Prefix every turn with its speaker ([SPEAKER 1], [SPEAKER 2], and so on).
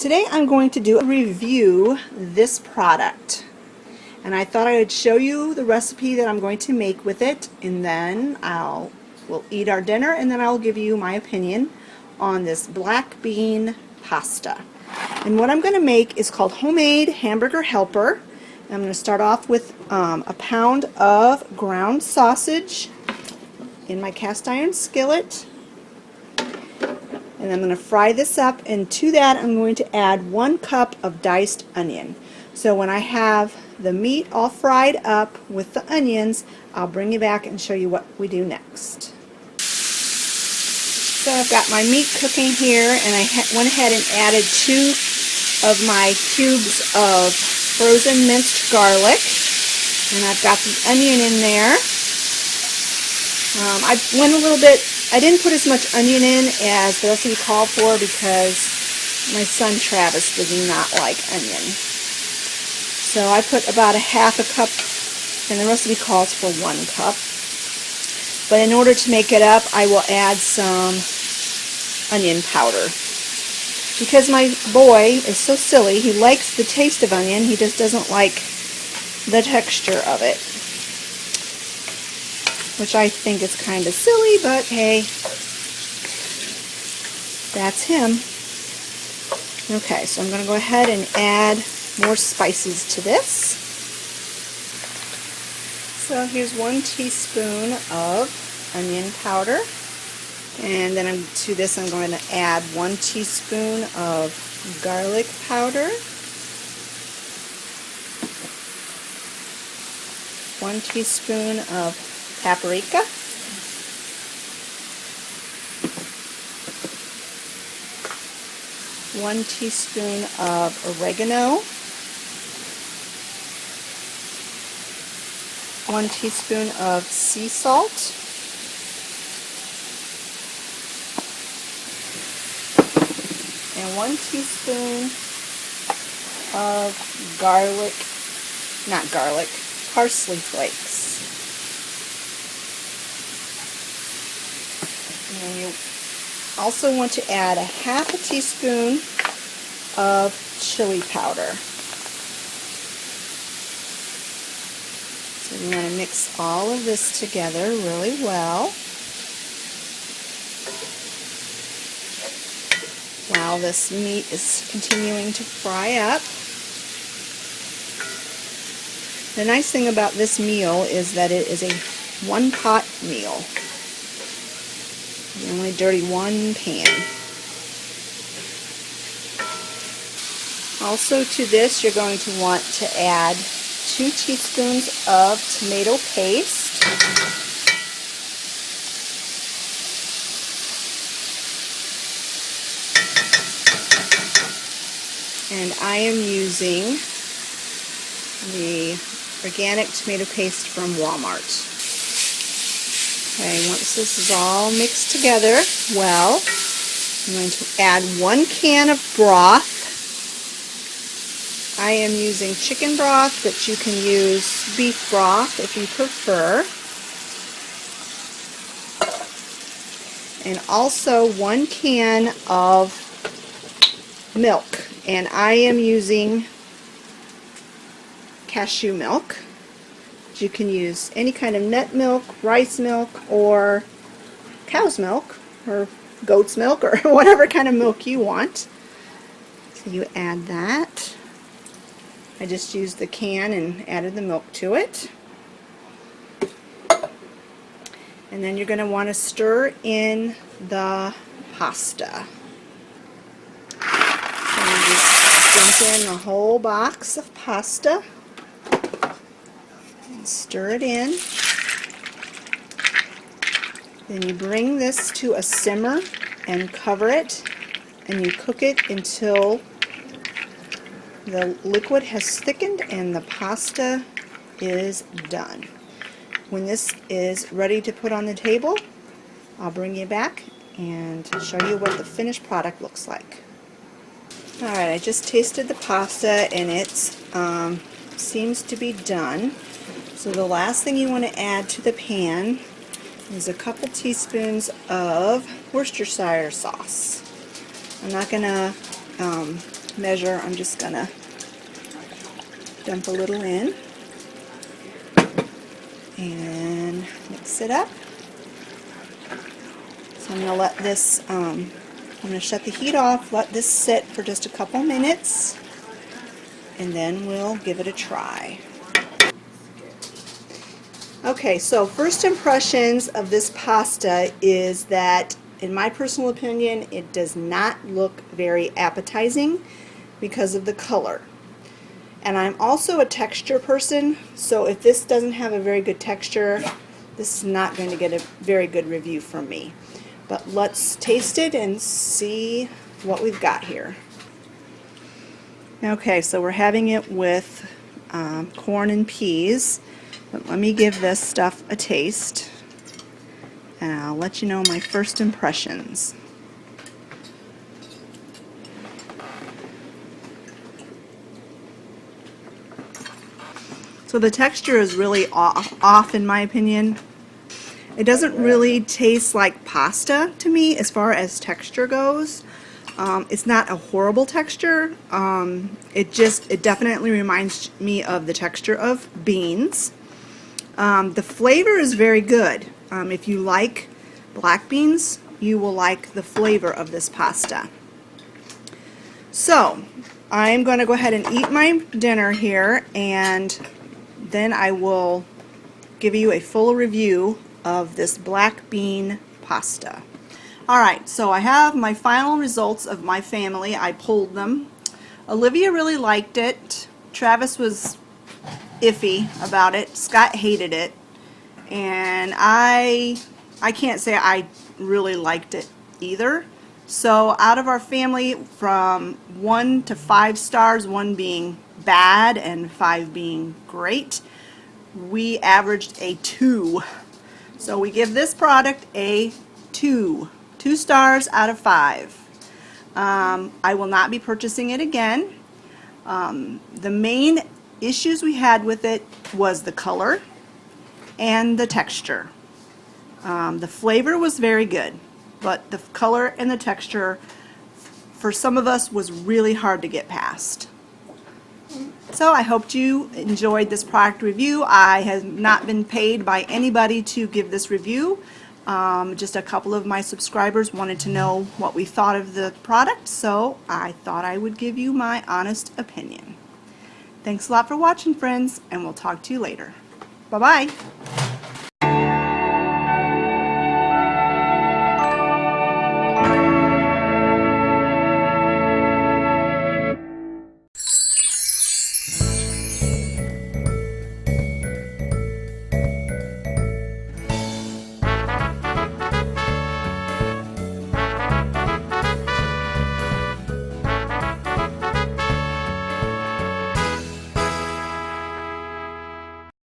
[SPEAKER 1] Today I'm going to do a review this product, and I thought I would show you the recipe that I'm going to make with it, and then we'll eat our dinner, and then I'll give you my opinion on this black bean pasta. And what I'm going to make is called homemade hamburger helper. I'm going to start off with a pound of ground sausage in my cast iron skillet. And I'm going to fry this up, and to that I'm going to add 1 cup of diced onion. So when I have the meat all fried up with the onions, I'll bring you back and show you what we do next. So I've got my meat cooking here, and I went ahead and added 2 of my cubes of frozen minced garlic, and I've got the onion in there. I didn't put as much onion in as the recipe called for because my son Travis does not like onion. So I put about a half a cup, and the recipe calls for 1 cup. But in order to make it up, I will add some onion powder. Because my boy is so silly, he likes the taste of onion, he just doesn't like the texture of it. Which I think is kind of silly, but hey, that's him. Okay, so I'm going to go ahead and add more spices to this. So here's 1 teaspoon of onion powder, and then to this I'm going to add 1 teaspoon of garlic powder, 1 teaspoon of paprika, 1 teaspoon of oregano, 1 teaspoon of sea salt, and 1 teaspoon of parsley flakes. And you also want to add a half a teaspoon of chili powder. So you want to mix all of this together really well while this meat is continuing to fry up. The nice thing about this meal is that it is a 1-pot meal. You only dirty 1 pan. Also to this you're going to want to add 2 teaspoons of tomato paste. And I am using the organic tomato paste from Walmart. Okay, once this is all mixed together well, I'm going to add 1 can of broth. I am using chicken broth, but you can use beef broth if you prefer. And also 1 can of milk, and I am using cashew milk. You can use any kind of nut milk, rice milk, or cow's milk, or goat's milk, or whatever kind of milk you want. So you add that. I just used the can and added the milk to it. And then you're going to want to stir in the pasta. So you just dump in the whole box of pasta. Stir it in. Then you bring this to a simmer and cover it, and you cook it until the liquid has thickened and the pasta is done. When this is ready to put on the table, I'll bring you back and show you what the finished product looks like. Alright, I just tasted the pasta, and it seems to be done. So the last thing you want to add to the pan is a couple teaspoons of Worcestershire sauce. I'm not going to measure, I'm just going to dump a little in and mix it up. So I'm going to let this, I'm going to shut the heat off, let this sit for just a couple minutes, and then we'll give it a try. Okay, so first impressions of this pasta is that, in my personal opinion, it does not look very appetizing because of the color. And I'm also a texture person, so if this doesn't have a very good texture, this is not going to get a very good review from me. But let's taste it and see what we've got here. Okay, so we're having it with corn and peas. But let me give this stuff a taste, and I'll let you know my first impressions. So the texture is really off in my opinion. It doesn't really taste like pasta to me as far as texture goes. It's not a horrible texture. It definitely reminds me of the texture of beans. The flavor is very good. If you like black beans, you will like the flavor of this pasta. So, I'm going to go ahead and eat my dinner here, and then I will give you a full review of this black bean pasta. Alright, so I have my final results of my family. I polled them. Olivia really liked it. Travis was iffy about it. Scott hated it, and I can't say I really liked it either. So out of our family, from 1 to 5 stars, 1 being bad and 5 being great, we averaged a 2. So we give this product a 2 stars out of 5. I will not be purchasing it again. The main issues we had with it was the color and the texture. The flavor was very good, but the color and the texture for some of us was really hard to get past. So I hope you enjoyed this product review. I have not been paid by anybody to give this review. Just a couple of my subscribers wanted to know what we thought of the product, so I thought I would give you my honest opinion. Thanks a lot for watching, friends, and we'll talk to you later. Bye-bye.